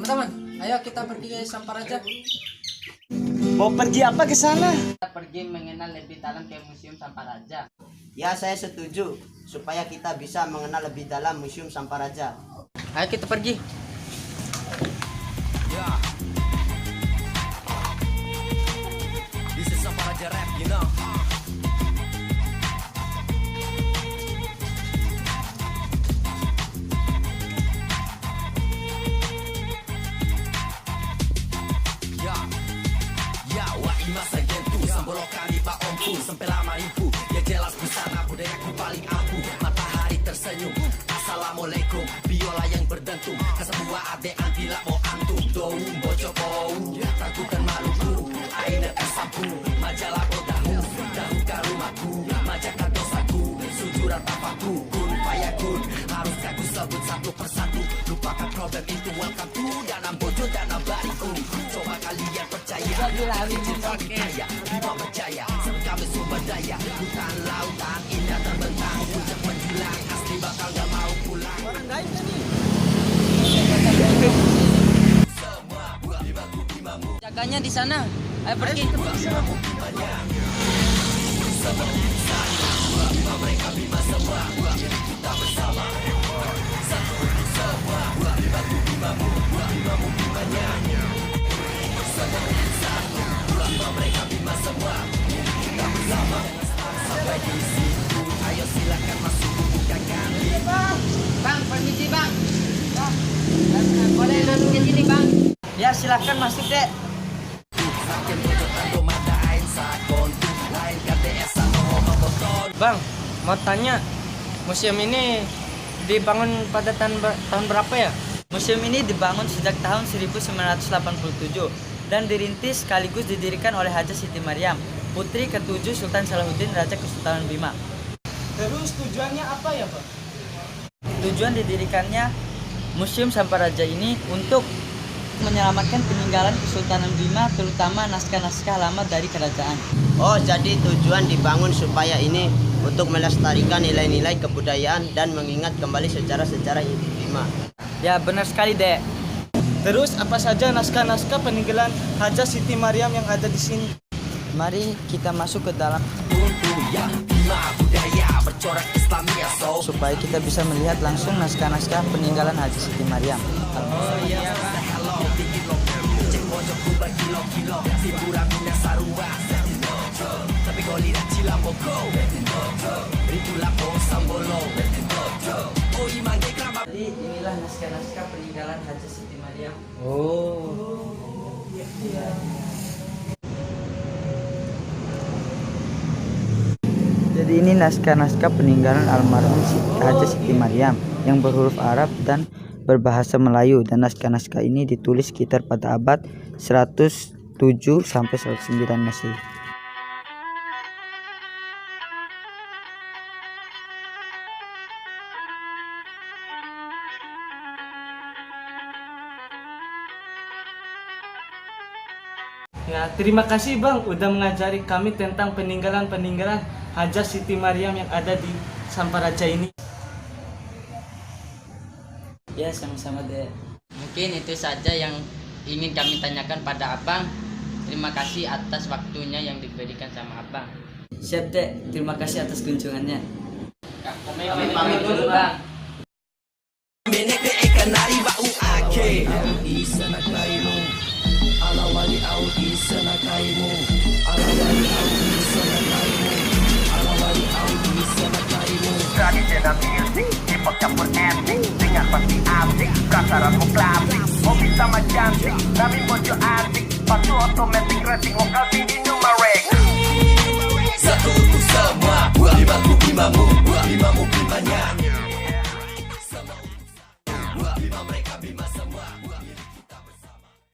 Teman-teman, ayo kita pergi ke Samparaja. Mau pergi apa ke sana? Kita pergi mengenal lebih dalam ke Museum Samparaja. Ya, saya setuju supaya kita bisa mengenal lebih dalam Museum Samparaja. Ayo kita pergi. This is Samparaja rap, you know. Masa gentu sembolo kali pak omku sempela marimpu ya jelas busana budayaku paling ampuh matahari tersenyum assalamualaikum biola yang berdentum kesemua ade antila mau antum doum bocok bau takutkan maluku aina kesampu majalah bodahu dahu karumaku majakan dosaku sujuran tapaku kun payakun harus aku sebut satu persatu lupakan problem itu welcome to danam bojo danam bariku coba kalian percaya Kaya, Bima berjaya, kami sumber daya hutan lautan indah terbentang puncak menjulang asli bakal gak mau pulang orang lain kan nih semua buah bimaku bimamu Jaganya di sana. Ayo pergi. mereka bima semua kita bersama satu semua buah bimaku bimamu buah bimamu bimanya mereka bima semua kita bersama sampai di situ ayo silakan masuk bukakan Bang, permisi bang. Boleh langsung ke sini bang. Ya silahkan masuk dek. makin bocotan domata ain saat kontu lain KTS sama ngomong beton Bang, mau tanya, museum ini dibangun pada tahun berapa ya? Museum ini dibangun sejak tahun 1987 dan dirintis sekaligus didirikan oleh Haja Siti Maryam, putri ke-7 Sultan Salahuddin Raja Kesultanan Bima. Terus tujuannya apa ya, Pak? Tujuan didirikannya Museum Samparaja ini untuk menyelamatkan peninggalan Kesultanan Bima, terutama naskah-naskah lama dari kerajaan. Oh, jadi tujuan dibangun supaya ini untuk melestarikan nilai-nilai kebudayaan dan mengingat kembali sejarah-sejarah Bima. Ya, benar sekali, Dek. Terus apa saja naskah-naskah peninggalan Haja Siti Maryam yang ada di sini? Mari kita masuk ke dalam untuk yang Bima budaya bercorak Islamia supaya kita bisa melihat langsung naskah-naskah peninggalan Haja Siti Maryam. oh iya hello bikin lo cek pojokku berkilo-kilo hiburan minyak sarua tapi golira cilamoko ribu lapo sambolo oh imangge krama. Jadi inilah naskah-naskah peninggalan Haja Siti Maryam. Jadi ini naskah-naskah peninggalan almarhum Haja Siti Maryam yang berhuruf Arab dan berbahasa Melayu, dan naskah-naskah ini ditulis sekitar pada abad 107 sampai 109 Masehi. Ya, terima kasih Bang udah mengajari kami tentang peninggalan-peninggalan Haja Siti Maryam yang ada di Samparaja ini. Ya, sama-sama deh. Mungkin itu saja yang ingin kami tanyakan pada abang. Terima kasih atas waktunya yang diberikan sama abang. Siap deh, terima kasih atas kunjungannya. Kami pamit dulu bang. Menek de ekanari ba uake isana kaimu ala wali au isana kaimu ala wali au isana kaimu ala wali au isana kaimu Tradisional music, hip hop campur epic dengan pasti asik, prasaranmu klasik, hobi sama cantik, nami bojo asik, patu otomatis rating lokal